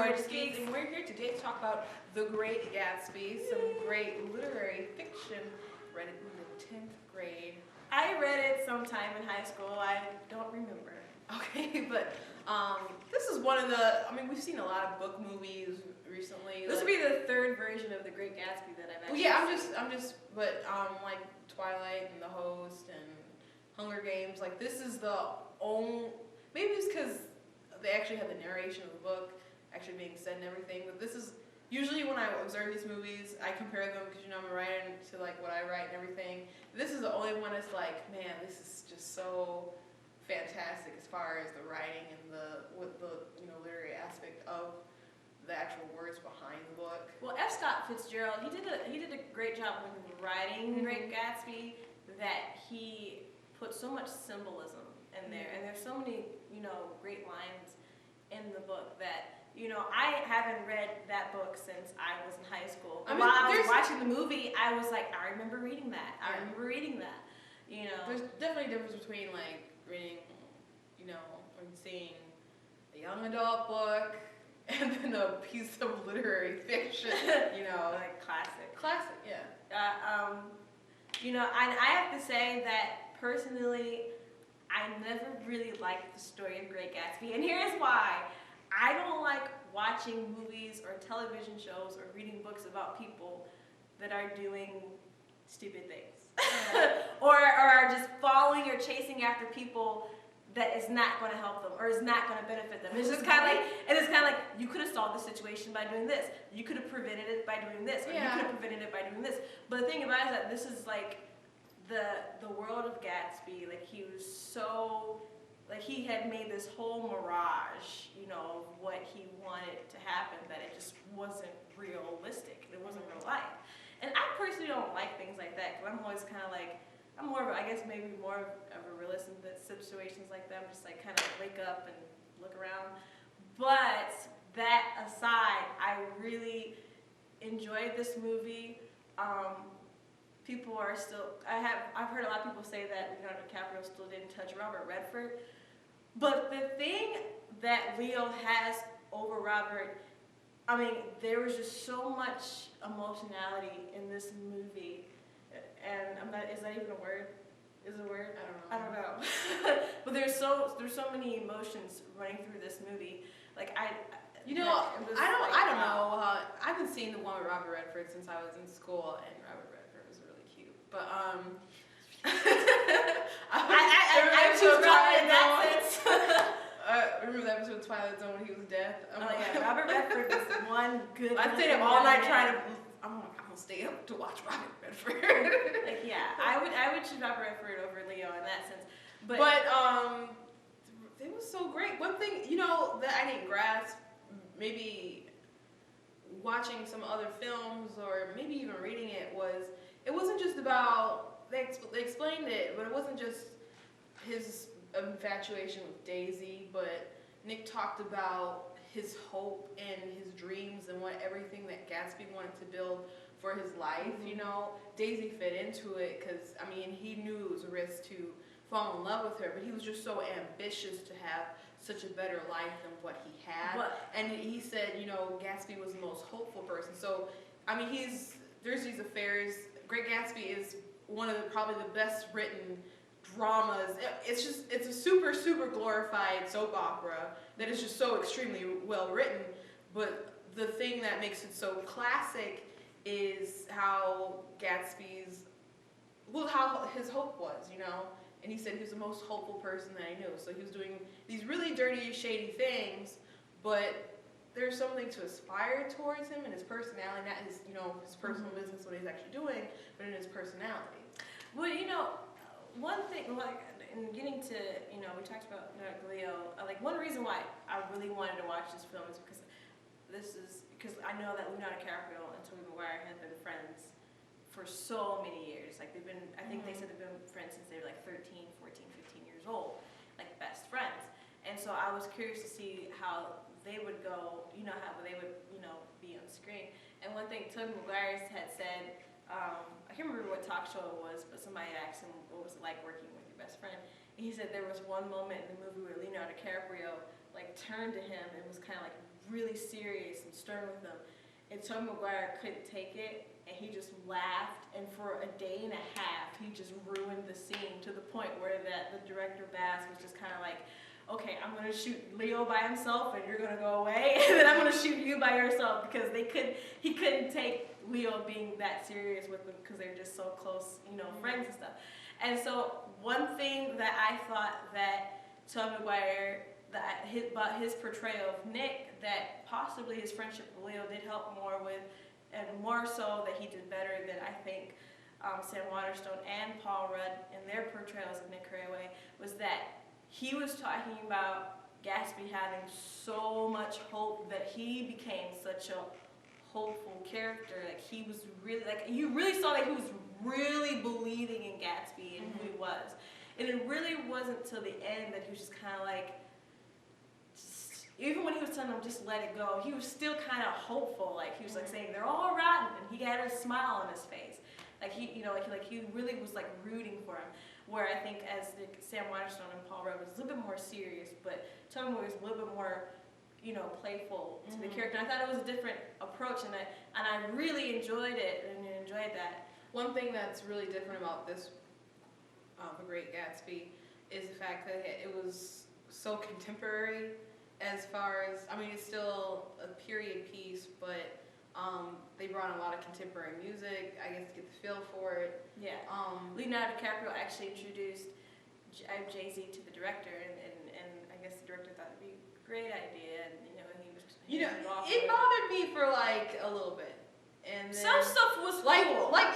Gorgeous Geeks, and we're here today to talk about The Great Gatsby, some great literary fiction. Read it in the 10th grade. I read it sometime in high school. I don't remember. Okay, but this is one of the, we've seen a lot of book movies recently. This would be the third version of The Great Gatsby that I've actually like Twilight and The Host and Hunger Games, like this is the only, maybe it's because they actually have the narration of the book actually being said and everything, but this is, usually when I observe these movies, I compare them because I'm a writer to like what I write and everything. This is the only one that's like, man, this is just so fantastic as far as the writing and the literary aspect of the actual words behind the book. Well, F. Scott Fitzgerald, he did a great job with writing Great Gatsby, that he put so much symbolism in there, and there's so many great lines in the book that I haven't read that book since I was in high school. While I was watching the movie, I was like, I remember reading that. I remember reading that. There's definitely a difference between like reading, and seeing a young adult book and then a piece of literary fiction, like classic. Classic, yeah. I have to say that personally, I never really liked the story of Great Gatsby, and here's why. I don't like watching movies or television shows or reading books about people that are doing stupid things or are just following or chasing after people that is not going to help them or is not going to benefit them. It's just kind of like you could have solved the situation by doing this. You could have prevented it by doing this, or you could have prevented it by doing this. But the thing about it is that this is like the world of Gatsby. Like he was so, like he had made this whole mirage, of what he wanted to happen, that it just wasn't realistic. It wasn't real life. And I personally don't like things like that, because I'm always kind of like, I'm more of, I guess maybe more of a realist in situations like that. I'm just like kind of wake up and look around. But that aside, I really enjoyed this movie. People are still, I've heard a lot of people say that Leonardo DiCaprio still didn't touch Robert Redford. But the thing that Leo has over Robert, there was just so much emotionality in this movie. And is that even a word? Is it a word? I don't know. But there's so many emotions running through this movie. Like I don't know. I haven't seen the one with Robert Redford since I was in school, and Robert Redford was really cute. But I remember the episode of Twilight Zone when he was deaf. Robert Redford was one good. I stayed up all night trying to. I'm gonna stay up to watch Robert Redford. I would choose Robert Redford over Leo in that sense. But it was so great. One thing that I didn't grasp, maybe watching some other films or maybe even reading it, was it wasn't just about they explained it, but it wasn't just his infatuation with Daisy, but Nick talked about his hope and his dreams and everything that Gatsby wanted to build for his life. Daisy fit into it because he knew it was a risk to fall in love with her, but he was just so ambitious to have such a better life than what he had. And he said, Gatsby was the most hopeful person. So there's these affairs. Great Gatsby is one of probably the best written dramas. It's a super, super glorified soap opera that is just so extremely well written. But the thing that makes it so classic is how how his hope was, And he said he was the most hopeful person that he knew. So he was doing these really dirty, shady things, but there's something to aspire towards him and his personality, not his, his personal business, what he's actually doing, but in his personality. Well, one thing, like, in getting to, we talked about Leo, one reason why I really wanted to watch this film is because I know that Leonardo DiCaprio and Tobey Maguire have been friends for so many years. Like, I think they said they've been friends since they were like 13, 14, 15 years old, like best friends. And so I was curious to see how they would go, how they would, be on screen. And one thing Tobey Maguire had said, I can't remember what talk show it was, but somebody asked him what was it like working with your best friend. And he said there was one moment in the movie where Leonardo DiCaprio turned to him and was kind of really serious and stern with them. And Tobey Maguire couldn't take it, and he just laughed, and for a day and a half, he just ruined the scene to the point where the director, Bass, was just kind of like, okay, I'm going to shoot Leo by himself, and you're going to go away, and then I'm going to shoot you by yourself, because he couldn't take Leo being that serious with them, because they were just so close, friends and stuff. And so one thing that I thought that Tobey Maguire, about his portrayal of Nick, that possibly his friendship with Leo did help more with, and more so that he did better than I think Sam Waterston and Paul Rudd in their portrayals of Nick Carraway, was that he was talking about Gatsby having so much hope, that he became such a hopeful character. Like he was really, you really saw that he was really believing in Gatsby and who he was. And it really wasn't till the end that he was just kind of like, even when he was telling them just let it go, he was still kind of hopeful. Like he was like saying they're all rotten, and he had a smile on his face. Like he really was like rooting for him. Where I think as Sam Waterston and Paul Rudd was a little bit more serious, but Tobey was a little bit more, playful to the character. And I thought it was a different approach, and I really enjoyed it and enjoyed that. One thing that's really different about this, The Great Gatsby, is the fact that it was so contemporary. As far as, it's still a period piece, but they brought in a lot of contemporary music, I guess, to get the feel for it. Yeah. Leonardo DiCaprio actually introduced Jay-Z to the director, and I guess the director thought it'd be a great idea, and it bothered me for like a little bit. And then, some stuff was like, cool. It was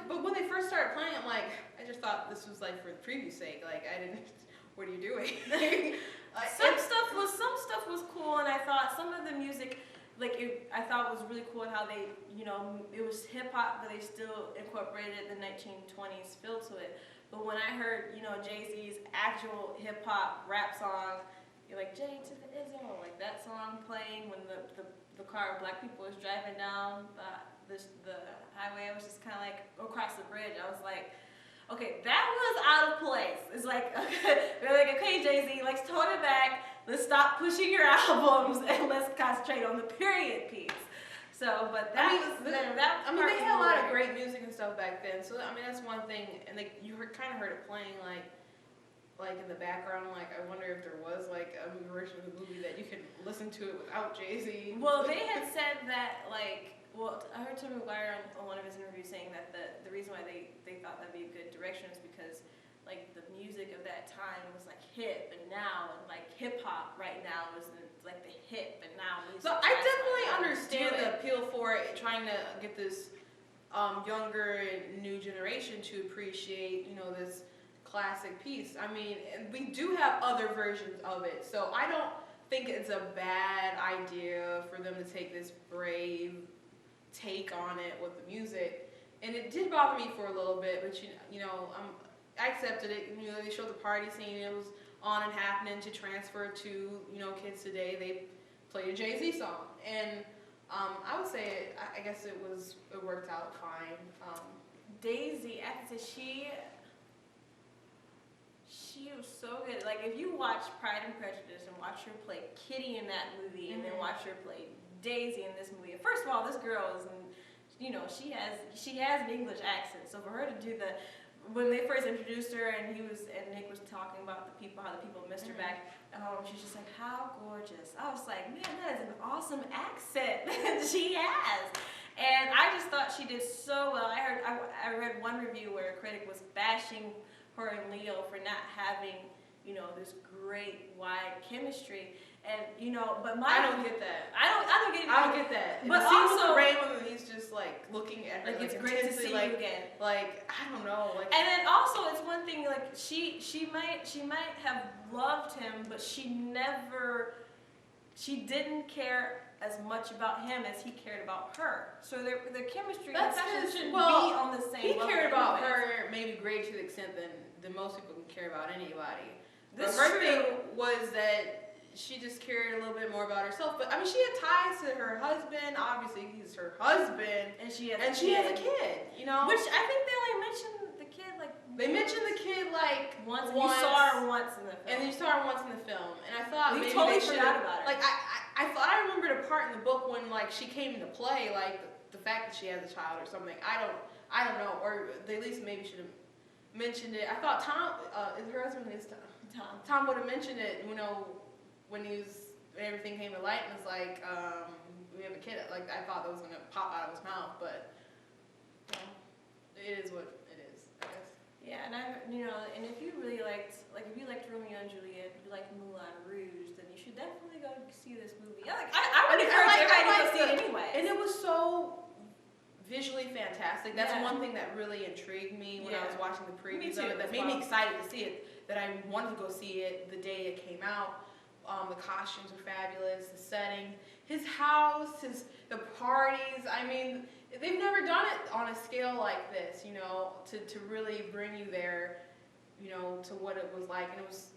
but when they first started playing, I'm like, I just thought this was like for the preview's sake. Like I didn't. What are you doing? Some stuff was cool, and I thought some of the music, I thought was really cool how they, it was hip hop, but they still incorporated the 1920s feel to it. But when I heard, Jay-Z's actual hip hop rap song, you're like J to the Izzo, like that song playing when the car of black people was driving down the highway, I was just kind of like across the bridge. I was like, okay, that was out of place. It's like, they're like, okay, Jay-Z, let's tone it back. Let's stop pushing your albums and let's concentrate on the period piece. So, but they had a lot of great music and stuff back then. So, that's one thing. And you kind of heard it playing like in the background. Like, I wonder if there was like a version of the movie that you could listen to it without Jay-Z. Well, they had said that I heard Tobey Maguire on one of his interviews saying that the reason why they thought that'd be a good direction is because the music of that time was hip and now, and hip hop right now is the hip and now music. So I definitely understand the appeal for it, trying to get this younger and new generation to appreciate this classic piece. And we do have other versions of it, so I don't think it's a bad idea for them to take this brave take on it with the music. And it did bother me for a little bit, but I accepted it. They showed the party scene, it was on and happening to transfer to kids today. They played a Jay-Z song, and I would say I guess it worked out fine. Daisy, I have to say she was so good. If you watch Pride and Prejudice and watch her play Kitty in that movie, and then watch her play Daisy in this movie. First of all, this girl is, she has an English accent. So for her to do when they first introduced her, and Nick was talking about how the people missed her back at home, she's just like, how gorgeous. I was like, man, that is an awesome accent that she has. And I just thought she did so well. I read one review where a critic was bashing her and Leo for not having, this great wide chemistry. And but I don't get that. I don't get it. I don't get that. But the scene also, with Ray when he's just looking at her, it's great to see you again. I don't know. And then also, it's one thing. She might have loved him, but she didn't care as much about him as he cared about her. So their chemistry shouldn't be on the same level. He cared about her maybe great to the extent than most people can care about anybody. Her thing was that she just cared a little bit more about herself. But she had ties to her husband. Obviously, he's her husband, and she has a kid. Which I think they only mentioned the kid They mentioned the kid like once. You saw her once in the film. And then you saw her once in the film. And I thought you maybe totally they forgot about her. Like I thought I remembered a part in the book when like she came into play, like the fact that she has a child or something. I don't know, or they at least maybe should have mentioned it. I thought Tom, her husband is Tom. Tom would have mentioned it, you know, when everything came to light and was like, we have a kid. Like I thought that was gonna pop out of his mouth, but it is what it is, I guess. Yeah, and if you really liked, if you liked Romeo and Juliet, if you liked Moulin Rouge, then you should definitely go see this movie. I would encourage everybody to go see it anyway. And it was so visually fantastic. That's one thing that really intrigued me when I was watching the previews of it. That made me excited to see it. That I wanted to go see it the day it came out. The costumes were fabulous. The setting, his house, the parties. I mean, they've never done it on a scale like this. You know, to really bring you there. You know, to what it was like, and it was.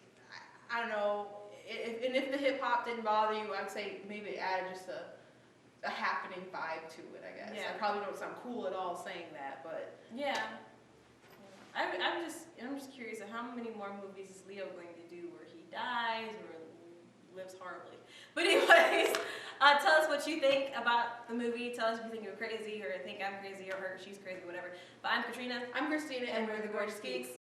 I don't know. If the hip hop didn't bother you, I'd say maybe it added just a happening vibe to it, I guess. Yeah. I probably don't sound cool at all saying that, but yeah. I'm just curious of how many more movies is Leo going to do where he dies or lives horribly. But anyways, tell us what you think about the movie. Tell us if you think you're crazy or think I'm crazy or she's crazy, whatever. But I'm Katrina. I'm Christina, and we're the Gorgeous Geeks.